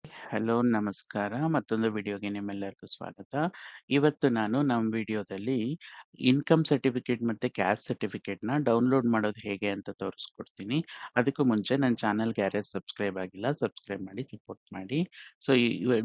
Hello, ನಮಸ್ಕಾರ. ಮತ್ತೊಂದು ವಿಡಿಯೋಗೆ ನಿಮ್ಮೆಲ್ಲರಿಗೂ ಸ್ವಾಗತ. ಇವತ್ತು ನಾನು ನಮ್ಮ ವಿಡಿಯೋದಲ್ಲಿ ಇನ್ಕಮ್ ಸರ್ಟಿಫಿಕೇಟ್ ಮತ್ತೆ ಕ್ಯಾಸ್ಟ್ ಸರ್ಟಿಫಿಕೇಟ್‌ನ ಡೌನ್ಲೋಡ್ ಮಾಡೋದು ಹೇಗೆ ಅಂತ ತೋರಿಸ್ಕೊಡ್ತೀನಿ. ಅದಕ್ಕೂ ಮುಂಚೆ ನನ್ನ ಚಾನಲ್‌ಗೆ ಯಾರ್ಯಾರು ಸಬ್ಸ್ಕ್ರೈಬ್ ಆಗಿಲ್ಲ, ಸಬ್ಸ್ಕ್ರೈಬ್ ಮಾಡಿ, ಸಪೋರ್ಟ್ ಮಾಡಿ. ಸೊ,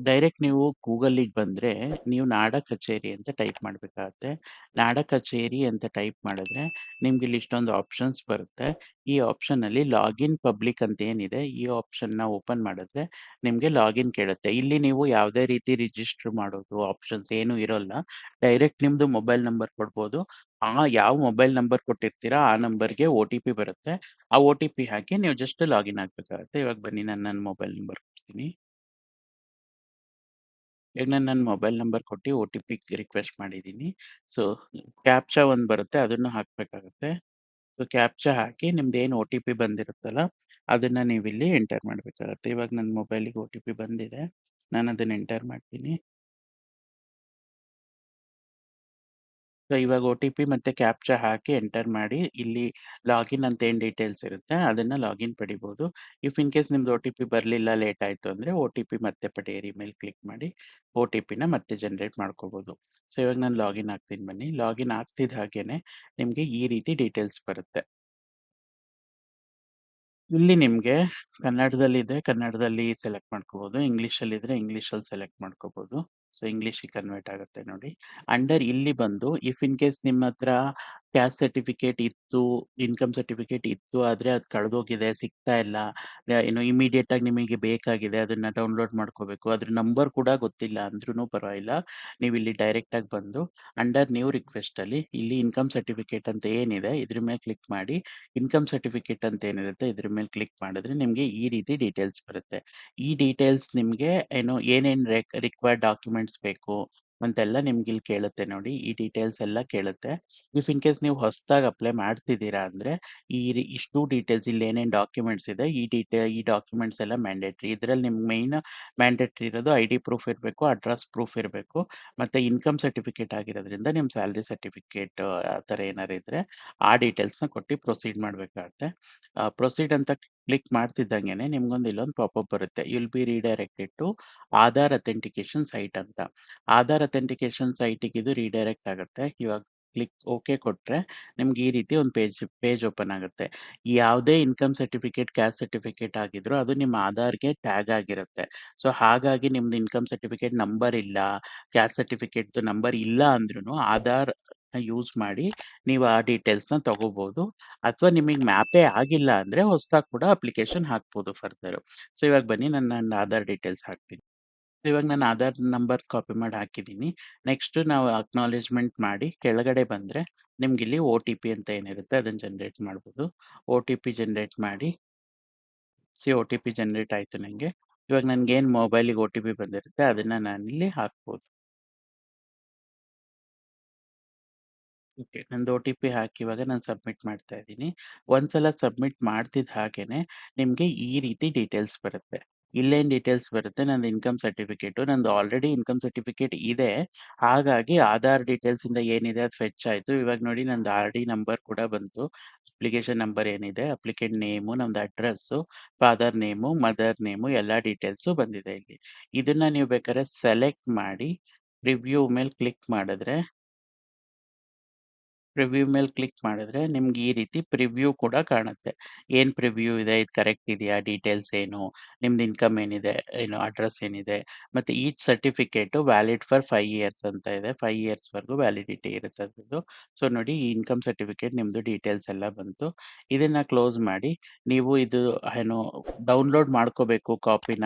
ಡೈರೆಕ್ಟ್ ನೀವು ಗೂಗಲಿಗೆ ಬಂದ್ರೆ, ನೀವು ನಾಡ ಕಚೇರಿ ಅಂತ ಟೈಪ್ ಮಾಡಬೇಕಾಗತ್ತೆ. ನಾಡ ಕಚೇರಿ ಅಂತ ಟೈಪ್ ಮಾಡಿದ್ರೆ, ನಿಮ್ಗಿಲ್ಲಿ ಇಷ್ಟೊಂದು ಆಪ್ಷನ್ಸ್ ಬರುತ್ತೆ. ಈ ಆಪ್ಷನಲ್ಲಿ ಲಾಗಿನ್ ಪಬ್ಲಿಕ್ ಅಂತ ಏನಿದೆ, ಈ ಆಪ್ಷನ್‌ನ ಓಪನ್ ಮಾಡಿದ್ರೆ ನಿಮ್ಗೆ ಲಾಗಿನ್ ಕೇಳುತ್ತೆ. ಇಲ್ಲಿ ನೀವು ಯಾವುದೇ ರೀತಿ ರಿಜಿಸ್ಟರ್ ಮಾಡೋದು ಆಪ್ಷನ್ಸ್ ಏನು ಇರೋಲ್ಲ. ಡೈರೆಕ್ಟ್ ನಿಮ್ದು ಮೊಬೈಲ್ ನಂಬರ್ ಕೊಡ್ಬೋದು. ಯಾವ ಮೊಬೈಲ್ ನಂಬರ್ ಕೊಟ್ಟಿರ್ತೀರಾ ಆ ನಂಬರ್‌ಗೆ ಒ-ಟಿ-ಪಿ ಬರುತ್ತೆ. ಆ ಒ-ಟಿ-ಪಿ ಹಾಕಿ ನೀವು ಜಸ್ಟ್ ಲಾಗಿನ್ ಆಗ್ಬೇಕಾಗುತ್ತೆ. ಇವಾಗ ಬನ್ನಿ ನಾನು ನನ್ನ ಮೊಬೈಲ್ ನಂಬರ್ ಕೊಡ್ತೀನಿ. ಈಗ ನಾನು ನನ್ನ ಮೊಬೈಲ್ ನಂಬರ್ ಕೊಟ್ಟು ಒ-ಟಿ-ಪಿ ರಿಕ್ವೆಸ್ಟ್ ಮಾಡಿದ್ದೀನಿ. ಸೊ, ಕ್ಯಾಪ್ಚಾ ಒಂದು ಬರುತ್ತೆ ಅದನ್ನು ಹಾಕಬೇಕಾಗುತ್ತೆ. ಸೊ, ಕ್ಯಾಪ್ಚಾ ಹಾಕಿ ನಿಮ್ದೇನು ಒ-ಟಿ-ಪಿ ಬಂದಿರುತ್ತಲ್ಲ, ಅದನ್ನ ನೀವಿಲ್ಲಿ ಎಂಟರ್ ಮಾಡ್ಬೇಕಾಗತ್ತೆ. ಇವಾಗ ನನ್ನ ಮೊಬೈಲಿಗೆ ಒ-ಟಿ-ಪಿ ಬಂದಿದೆ. ನಾನದನ್ನ ಎಂಟರ್ ಮಾಡ್ತೀನಿ. ಸೊ, ಇವಾಗ ಒ-ಟಿ-ಪಿ ಮತ್ತೆ ಕ್ಯಾಪ್ಚಾ ಹಾಕಿ ಎಂಟರ್ ಮಾಡಿ, ಇಲ್ಲಿ ಲಾಗಿನ್ ಅಂತ ಏನ್ ಡೀಟೇಲ್ಸ್ ಇರುತ್ತೆ, ಅದನ್ನ ಲಾಗಿನ್ ಪಡಿಬೋದು. ಇಫ್ ಇನ್ ಕೇಸ್ ನಿಮ್ದು ಒ-ಟಿ-ಪಿ ಬರ್ಲಿಲ್ಲ, ಲೇಟ್ ಆಯ್ತು ಅಂದ್ರೆ ಒ-ಟಿ-ಪಿ ಮತ್ತೆ ಪಡೆಯಿರಿ ಮೇಲೆ ಕ್ಲಿಕ್ ಮಾಡಿ, ಒ-ಟಿ-ಪಿನ ಮತ್ತೆ ಜನರೇಟ್ ಮಾಡ್ಕೋಬೋದು. ಸೊ, ಇವಾಗ ನಾನು ಲಾಗಿನ್ ಆಗ್ತೀನಿ ಬನ್ನಿ. ಲಾಗಿನ್ ಆಗ್ತಿದ್ದ ಹಾಗೇನೆ ನಿಮ್ಗೆ ಈ ರೀತಿ ಡೀಟೇಲ್ಸ್ ಬರುತ್ತೆ. ಇಲ್ಲಿ ನಿಮ್ಗೆ ಕನ್ನಡದಲ್ಲಿದೆ, ಕನ್ನಡದಲ್ಲಿ ಸೆಲೆಕ್ಟ್ ಮಾಡ್ಕೋಬೋದು. ಇಂಗ್ಲೀಷಲ್ಲಿದ್ರೆ ಇಂಗ್ಲೀಷಲ್ಲಿ ಸೆಲೆಕ್ಟ್ ಮಾಡ್ಕೋಬೋದು. ಸೊ, ಇಂಗ್ಲೀಷಿಗೆ ಕನ್ವರ್ಟ್ ಆಗುತ್ತೆ ನೋಡಿ. ಅಂಡರ್ ಇಲ್ಲಿ ಬಂದು ಇಫ್ ಇನ್ ಕೇಸ್ ನಿಮ್ಮ ಹತ್ರ ಕ್ಯಾಸ್ಟ್ ಸರ್ಟಿಫಿಕೇಟ್ ಇತ್ತು, ಇನ್ಕಮ್ ಸರ್ಟಿಫಿಕೇಟ್ ಇತ್ತು, ಆದ್ರೆ ಅದು ಕಳೆದೋಗಿದೆ, ಸಿಗ್ತಾ ಇಲ್ಲ, ಏನು ಇಮಿಡಿಯೇಟ್ ಆಗಿ ನಿಮಗೆ ಬೇಕಾಗಿದೆ, ಅದನ್ನ ಡೌನ್ಲೋಡ್ ಮಾಡ್ಕೋಬೇಕು, ಅದ್ರ ನಂಬರ್ ಕೂಡ ಗೊತ್ತಿಲ್ಲ ಅಂದ್ರೂ ಪರವಾಗಿಲ್ಲ. ನೀವು ಇಲ್ಲಿ ಡೈರೆಕ್ಟ್ ಆಗಿ ಬಂದು ಅಂಡರ್ ನ್ಯೂ ರಿಕ್ವೆಸ್ಟ್ ಅಲ್ಲಿ ಇಲ್ಲಿ ಇನ್ಕಮ್ ಸರ್ಟಿಫಿಕೇಟ್ ಅಂತ ಏನಿದೆ ಇದ್ರ ಮೇಲೆ ಕ್ಲಿಕ್ ಮಾಡಿ, ಇನ್ಕಮ್ ಸರ್ಟಿಫಿಕೇಟ್ ಅಂತ ಏನಿರುತ್ತೆ ಇದ್ರ ಮೇಲೆ ಕ್ಲಿಕ್ ಮಾಡಿದ್ರೆ ನಿಮ್ಗೆ ಈ ರೀತಿ ಡೀಟೇಲ್ಸ್ ಬರುತ್ತೆ. ಈ ಡೀಟೇಲ್ಸ್ ನಿಮ್ಗೆ ಏನು ಏನೇನ್ ರಿಕ್ವೈರ್ಡ್ ಡಾಕ್ಯುಮೆಂಟ್ಸ್ ಬೇಕು ಅಂತೆಲ್ಲ ನಿಮ್ಗೆ ಇಲ್ಲಿ ಕೇಳುತ್ತೆ ನೋಡಿ. ಈ ಡೀಟೇಲ್ಸ್ ಎಲ್ಲ ಕೇಳುತ್ತೆ. ಇಫ್ ಇನ್ ಕೇಸ್ ನೀವು ಹೊಸದಾಗಿ ಅಪ್ಲೈ ಮಾಡ್ತಿದ್ದೀರಾ ಅಂದ್ರೆ ಇಷ್ಟು ಡೀಟೇಲ್ಸ್ ಇಲ್ಲಿ ಏನೇನ್ ಡಾಕ್ಯುಮೆಂಟ್ಸ್ ಇದೆ ಈ ಡಾಕ್ಯುಮೆಂಟ್ಸ್ ಎಲ್ಲ ಮ್ಯಾಂಡೇಟರಿ. ಇದ್ರಲ್ಲಿ ನಿಮ್ಗೆ ಮೈನ್ ಮ್ಯಾಂಡೇಟರಿ ಇರೋದು ಐಡಿ ಪ್ರೂಫ್ ಇರಬೇಕು, ಅಡ್ರೆಸ್ ಪ್ರೂಫ್ ಇರಬೇಕು, ಮತ್ತೆ ಇನ್ಕಮ್ ಸರ್ಟಿಫಿಕೇಟ್ ಆಗಿರೋದ್ರಿಂದ ನಿಮ್ ಸ್ಯಾಲರಿ ಸರ್ಟಿಫಿಕೇಟ್ ಆ ಥರ ಏನಾರು ಇದ್ರೆ ಆ ಡೀಟೇಲ್ಸ್‌ನ ಕೊಟ್ಟು ಪ್ರೊಸೀಡ್ ಮಾಡ್ಬೇಕಾಗತ್ತೆ. ಪ್ರೊಸೀಡ್ ಅಂತ ಕ್ಲಿಕ್ ಮಾಡ್ತಿದ್ದಂಗೆನೆ ನಿಮ್ಗೊಂದು ಇಲ್ಲೊಂದು ಪಾಪಪ್ ಬರುತ್ತೆ. You'll be redirected to Aadhaar authentication site ಅಂತ. ಆಧಾರ್ ಅಥೆಂಟಿಕೇಶನ್ ಸೈಟಿಗೆ ಇದು ರೀಡೈರೆಕ್ಟ್ ಆಗುತ್ತೆ. ಇವಾಗ ಓಕೆ ಕೊಟ್ರೆ ನಿಮ್ಗೆ ಈ ರೀತಿ ಒಂದು ಪೇಜ್ ಓಪನ್ ಆಗುತ್ತೆ. ಯಾವುದೇ ಇನ್ಕಮ್ ಸರ್ಟಿಫಿಕೇಟ್, ಕ್ಯಾಸ್ಟ್ ಸರ್ಟಿಫಿಕೇಟ್ ಆಗಿದ್ರು ಅದು ನಿಮ್ಮ ಆಧಾರ್‌ಗೆ ಟ್ಯಾಗ್ ಆಗಿರುತ್ತೆ. ಸೊ, ಹಾಗಾಗಿ ನಿಮ್ದು ಇನ್ಕಮ್ ಸರ್ಟಿಫಿಕೇಟ್ ನಂಬರ್ ಇಲ್ಲ, ಕ್ಯಾಸ್ಟ್ ಸರ್ಟಿಫಿಕೇಟ್‌ದು ನಂಬರ್ ಇಲ್ಲ ಅಂದ್ರೂನು ಆಧಾರ್‌ನ ಯೂಸ್ ಮಾಡಿ ನೀವು ಆ ಡೀಟೇಲ್ಸ್‌ನ ತಗೋಬಹುದು. ಅಥವಾ ನಿಮಗೆ ಮ್ಯಾಪೇ ಆಗಿಲ್ಲ ಅಂದ್ರೆ ಹೊಸದಾಗಿ ಕೂಡ ಅಪ್ಲಿಕೇಶನ್ ಹಾಕ್ಬೋದು ಫರ್ದರ್. ಸೊ, ಇವಾಗ ಬನ್ನಿ ನನ್ನ ಆಧಾರ್ ಡೀಟೇಲ್ಸ್ ಹಾಕ್ತೀನಿ. ಇವಾಗ ನಾನು ಆಧಾರ್ ನಂಬರ್ ಕಾಪಿ ಮಾಡಿ ಹಾಕಿದ್ದೀನಿ. ನೆಕ್ಸ್ಟ್ ನಾವು ಅಕ್ನಾಲೆಜ್‌ಮೆಂಟ್ ಮಾಡಿ ಕೆಳಗಡೆ ಬಂದ್ರೆ ನಿಮ್ಗಿಲ್ಲಿ ಒ-ಟಿ-ಪಿ ಅಂತ ಏನಿರುತ್ತೆ ಅದನ್ನ ಜನರೇಟ್ ಮಾಡ್ಬೋದು. ಒ-ಟಿ-ಪಿ ಜನರೇಟ್ ಮಾಡಿ, ಒ-ಟಿ-ಪಿ ಜನರೇಟ್ ಆಯ್ತು ನಂಗೆ. ಇವಾಗ ನನ್ಗೇನ್ ಮೊಬೈಲಿಗೆ ಒ-ಟಿ-ಪಿ ಬಂದಿರುತ್ತೆ ಅದನ್ನ ನಾನಿಲ್ಲಿ ಹಾಕ್ಬೋದು. ಓಕೆ. ನಂದು ಒ-ಟಿ-ಪಿ ಹಾಕಿ ಇವಾಗ ನಾನು ಸಬ್ಮಿಟ್ ಮಾಡ್ತಾ ಇದ್ದೀನಿ. ಒಂದ್ಸಲ ಸಬ್ಮಿಟ್ ಮಾಡ್ತಿದ್ದ ಹಾಗೇನೆ ನಿಮ್ಗೆ ಈ ರೀತಿ ಡೀಟೇಲ್ಸ್ ಬರುತ್ತೆ. ಇಲ್ಲೇನ್ ಡೀಟೇಲ್ಸ್ ಬರುತ್ತೆ, ನಂದು ಇನ್ಕಮ್ ಸರ್ಟಿಫಿಕೇಟು. ನಂದು ಆಲ್ರೆಡಿ ಇನ್ಕಮ್ ಸರ್ಟಿಫಿಕೇಟ್ ಇದೆ. ಹಾಗಾಗಿ ಆಧಾರ್ ಡೀಟೇಲ್ಸ್ ಇಂದ ಏನಿದೆ ಅದು ಫೆಚ್ ಆಯ್ತು. ಇವಾಗ ನೋಡಿ ನಂದು ಆರ್-ಡಿ ನಂಬರ್ ಕೂಡ ಬಂತು. ಅಪ್ಲಿಕೇಶನ್ ನಂಬರ್ ಏನಿದೆ, ಅಪ್ಲಿಕೆಂಟ್ ನೇಮು, ನಮ್ದು address, father name, mother name ಎಲ್ಲಾ ಡೀಟೇಲ್ಸು ಬಂದಿದೆ ಇಲ್ಲಿ. ಇದನ್ನ ನೀವು ಬೇಕಾದ್ರೆ ಸೆಲೆಕ್ಟ್ ಮಾಡಿ ಪ್ರಿವ್ಯೂ ಮೇಲೆ ಕ್ಲಿಕ್ ಮಾಡಿದ್ರೆ ಪ್ರಿವ್ಯೂ ಮೇಲೆ ಕ್ಲಿಕ್ ಮಾಡಿದ್ರೆ ನಿಮ್ಗೆ ಈ ರೀತಿ ಪ್ರಿವ್ಯೂ ಕೂಡ ಕಾಣುತ್ತೆ. ಏನ್ ಪ್ರಿವ್ಯೂ ಇದೆ, ಇದು ಕರೆಕ್ಟ್ ಇದೆಯಾ, ಡೀಟೇಲ್ಸ್ ಏನು, ನಿಮ್ದು ಇನ್ಕಮ್ ಏನಿದೆ, ಏನು ಅಡ್ರೆಸ್ ಏನಿದೆ, ಮತ್ತೆ each certificate valid for 5 years ಅಂತ ಇದೆ. 5 ಇಯರ್ಸ್‌ವರೆಗೂ ವ್ಯಾಲಿಡಿಟಿ ಇರುತ್ತೆ ಅದ್ರದ್ದು. ಸೊ, ನೋಡಿ ಈ ಇನ್ಕಮ್ ಸರ್ಟಿಫಿಕೇಟ್ ನಿಮ್ದು ಡೀಟೇಲ್ಸ್ ಎಲ್ಲ ಬಂತು. ಇದನ್ನ ಕ್ಲೋಸ್ ಮಾಡಿ ನೀವು ಇದು ಏನು ಡೌನ್ಲೋಡ್ ಮಾಡ್ಕೋಬೇಕು ಕಾಪಿನ,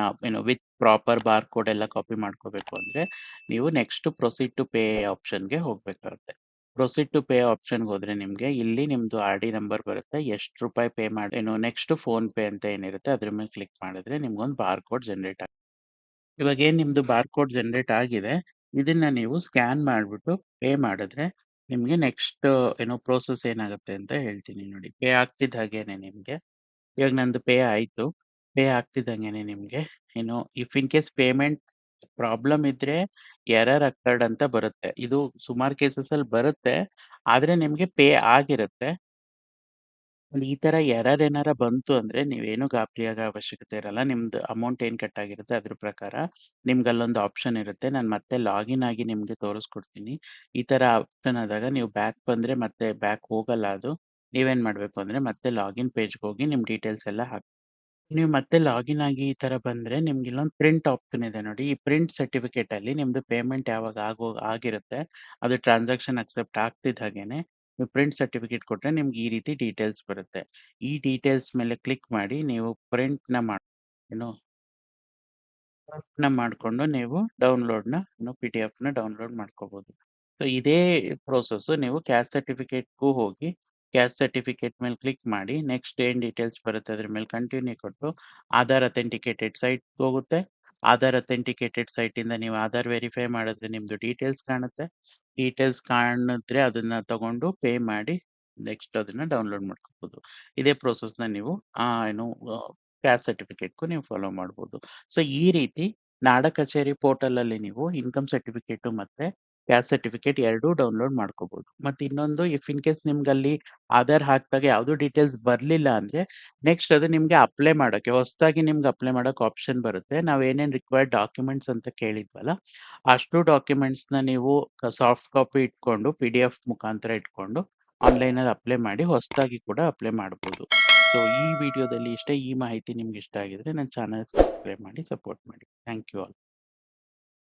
ವಿತ್ ಪ್ರಾಪರ್ ಬಾರ್‌ಕೋಡ್ ಎಲ್ಲ ಕಾಪಿ ಮಾಡ್ಕೋಬೇಕು ಅಂದ್ರೆ ನೀವು ನೆಕ್ಸ್ಟ್ ಪ್ರೊಸೀಡ್ ಟು ಪೇ ಆಪ್ಷನ್‌ಗೆ ಹೋಗ್ಬೇಕಾಗುತ್ತೆ. ಪ್ರೊಸೀಡ್ ಟು ಪೇ ಆಪ್ಷನ್‌ಗೆ ಹೋದ್ರೆ ನಿಮ್ಗೆ ಇಲ್ಲಿ ನಿಮ್ದು ಆರ್-ಡಿ ನಂಬರ್ ಬರುತ್ತೆ. ಎಷ್ಟು ರೂಪಾಯಿ ಪೇ ಮಾಡಿ ನೆಕ್ಸ್ಟ್ ಫೋನ್ ಪೇ ಅಂತ ಏನಿರುತ್ತೆ ಅದ್ರ ಮೇಲೆ ಕ್ಲಿಕ್ ಮಾಡಿದ್ರೆ ನಿಮ್ಗೊಂದು ಬಾರ್‌ಕೋಡ್ ಜನರೇಟ್ ಆಗುತ್ತೆ. ಇವಾಗ ಏನ್ ನಿಮ್ದು ಬಾರ್‌ಕೋಡ್ ಜನರೇಟ್ ಆಗಿದೆ, ಇದನ್ನ ನೀವು ಸ್ಕ್ಯಾನ್ ಮಾಡ್ಬಿಟ್ಟು ಪೇ ಮಾಡಿದ್ರೆ ನಿಮ್ಗೆ ನೆಕ್ಸ್ಟ್ ಪ್ರೋಸೆಸ್ ಏನಾಗುತ್ತೆ ಅಂತ ಹೇಳ್ತೀನಿ ನೋಡಿ. ಪೇ ಆಗ್ತಿದ್ದ ಹಾಗೇನೆ ನಿಮ್ಗೆ ಇವಾಗ ನಂದು ಪೇ ಆಯ್ತು. ಪೇ ಆಗ್ತಿದ್ದಂಗೆನೆ ನಿಮ್ಗೆ if in case payment problem ಇದ್ರೆ ಎರರ್ ಅಕರ್ಡ್ ಅಂತ ಬರುತ್ತೆ. ಇದು ಸುಮಾರು ಕೇಸಸ್ ಅಲ್ಲಿ ಬರುತ್ತೆ. ಆದ್ರೆ ನಿಮ್ಗೆ ಪೇ ಆಗಿರುತ್ತೆ. ಈ ತರ ಎರರ್ ಏನಾರ ಬಂತು ಅಂದ್ರೆ ನೀವೇನು ಗಾಬರಿಯಾಗೋ ಅವಶ್ಯಕತೆ ಇರಲ್ಲ. ನಿಮ್ದು ಅಮೌಂಟ್ ಏನ್ ಕಟ್ ಆಗಿರುತ್ತೆ ಅದ್ರ ಪ್ರಕಾರ ನಿಮ್ಗಲ್ಲೊಂದು ಆಪ್ಷನ್ ಇರುತ್ತೆ. ನಾನ್ ಮತ್ತೆ ಲಾಗಿನ್ ಆಗಿ ನಿಮ್ಗೆ ತೋರಿಸ್ಕೊಡ್ತೀನಿ. ಈ ತರ ಆಪ್ಷನ್ ಆದಾಗ ನೀವು ಬ್ಯಾಕ್ ಬಂದ್ರೆ ಮತ್ತೆ ಬ್ಯಾಕ್ ಹೋಗಲ್ಲ ಅದು. ನೀವೇನ್ ಮಾಡ್ಬೇಕು ಅಂದ್ರೆ ಮತ್ತೆ ಲಾಗಿನ್ ಪೇಜ್‌ಗೆ ಹೋಗಿ ನಿಮ್ ಡೀಟೇಲ್ಸ್ ಎಲ್ಲ ನೀವು ಮತ್ತೆ ಲಾಗಿನ್ ಆಗಿ ಈ ತರ ಬಂದ್ರೆ ನಿಮ್ಗೆ ಇಲ್ಲೊಂದು ಪ್ರಿಂಟ್ ಆಪ್ಷನ್ ಇದೆ ನೋಡಿ. ಈ ಪ್ರಿಂಟ್ ಸರ್ಟಿಫಿಕೇಟ್ ಅಲ್ಲಿ ನಿಮ್ದು ಪೇಮೆಂಟ್ ಯಾವಾಗ ಆಗಿರುತ್ತೆ, ಅದು ಟ್ರಾನ್ಸಾಕ್ಷನ್ ಅಕ್ಸೆಪ್ಟ್ ಆಗ್ತಿದ್ದ ಹಾಗೇನೆ ನೀವು ಪ್ರಿಂಟ್ ಸರ್ಟಿಫಿಕೇಟ್ ಕೊಟ್ರೆ ನಿಮ್ಗೆ ಈ ರೀತಿ ಡೀಟೇಲ್ಸ್ ಬರುತ್ತೆ. ಈ ಡೀಟೇಲ್ಸ್ ಮೇಲೆ ಕ್ಲಿಕ್ ಮಾಡಿ ನೀವು ಪ್ರಿಂಟ್‌ನ ಏನು ಮಾಡ್ಕೊಂಡು ನೀವು ಪಿಡಿಎಫ್‌ನ ಡೌನ್‌ಲೋಡ್ ಮಾಡ್ಕೋಬಹುದು. ಸೊ ಇದೇ ಪ್ರೋಸೆಸ್ ನೀವು ಕ್ಯಾಸ್ಟ್ ಸರ್ಟಿಫಿಕೇಟ್‌ಗೂ ಹೋಗಿ, ಕ್ಯಾಸ್ಟ್ ಸರ್ಟಿಫಿಕೇಟ್ ಮೇಲೆ ಕ್ಲಿಕ್ ಮಾಡಿ, ನೆಕ್ಸ್ಟ್ ಏನ್ ಡೀಟೇಲ್ಸ್ ಬರುತ್ತೆ ಅದ್ರ ಮೇಲೆ ಕಂಟಿನ್ಯೂ ಕೊಟ್ಟು, ಆಧಾರ್ ಅಥೆಂಟಿಕೇಟೆಡ್ ಸೈಟ್‌ಗೆ ಹೋಗುತ್ತೆ. ಆಧಾರ್ ಅಥೆಂಟಿಕೇಟೆಡ್ ಸೈಟಿಂದ ನೀವು ಆಧಾರ್ ವೆರಿಫೈ ಮಾಡಿದ್ರೆ ನಿಮ್ದು ಡೀಟೇಲ್ಸ್ ಕಾಣುತ್ತೆ. ಡೀಟೇಲ್ಸ್ ಕಾಣಿದ್ರೆ ಅದನ್ನ ತಗೊಂಡು ಪೇ ಮಾಡಿ ನೆಕ್ಸ್ಟ್ ಅದನ್ನ ಡೌನ್‌ಲೋಡ್ ಮಾಡ್ಕೋಬಹುದು. ಇದೇ ಪ್ರೋಸೆಸ್‌ನ ನೀವು ಏನು ಕ್ಯಾಸ್ಟ್ ಸರ್ಟಿಫಿಕೇಟ್‌ಗೂ ನೀವು ಫಾಲೋ ಮಾಡ್ಬೋದು. ಸೊ ಈ ರೀತಿ ನಾಡ ಕಚೇರಿ ಪೋರ್ಟಲಲ್ಲಿ ನೀವು ಇನ್ಕಮ್ ಸರ್ಟಿಫಿಕೇಟ್ ಮತ್ತೆ ಕ್ಯಾಸ್ಟ್ ಸರ್ಟಿಫಿಕೇಟ್ ಎರಡೂ ಡೌನ್‌ಲೋಡ್ ಮಾಡ್ಕೋಬಹುದು. ಮತ್ತೆ ಇನ್ನೊಂದು ಇಫ್ ಇನ್ ಕೇಸ್ ನಿಮ್ಗಲ್ಲಿ ಆಧಾರ್ ಹಾಕ್ದಾಗ ಯಾವ್ದು ಡೀಟೇಲ್ಸ್ ಬರ್ಲಿಲ್ಲ ಅಂದ್ರೆ, ನೆಕ್ಸ್ಟ್ ಅದು ನಿಮ್ಗೆ ಅಪ್ಲೈ ಮಾಡಕ್ಕೆ ಹೊಸದಾಗಿ ನಿಮ್ಗೆ ಅಪ್ಲೈ ಮಾಡಕ್ಕೆ ಆಪ್ಷನ್ ಬರುತ್ತೆ. ನಾವ್ ಏನೇನ್ ರಿಕ್ವೈರ್ಡ್ ಡಾಕ್ಯುಮೆಂಟ್ಸ್ ಅಂತ ಕೇಳಿದ್ವಲ್ಲ, ಅಷ್ಟು ಡಾಕ್ಯುಮೆಂಟ್ಸ್‌ನ ನೀವು ಸಾಫ್ಟ್ ಕಾಪಿ ಇಟ್ಕೊಂಡು, ಪಿಡಿಎಫ್ ಮುಖಾಂತರ ಇಟ್ಕೊಂಡು ಆನ್‌ಲೈನಲ್ಲಿ ಅಪ್ಲೈ ಮಾಡಿ ಹೊಸದಾಗಿ ಕೂಡ ಅಪ್ಲೈ ಮಾಡ್ಬೋದು. ಸೊ ಈ ವಿಡಿಯೋದಲ್ಲಿ ಇಷ್ಟೇ. ಈ ಮಾಹಿತಿ ನಿಮ್ಗೆ ಇಷ್ಟ ಆಗಿದ್ರೆ ನನ್ನ ಚಾನಲ್ ಸಬ್ಸ್ಕ್ರೈಬ್ ಮಾಡಿ ಸಪೋರ್ಟ್ ಮಾಡಿ. Thank you all.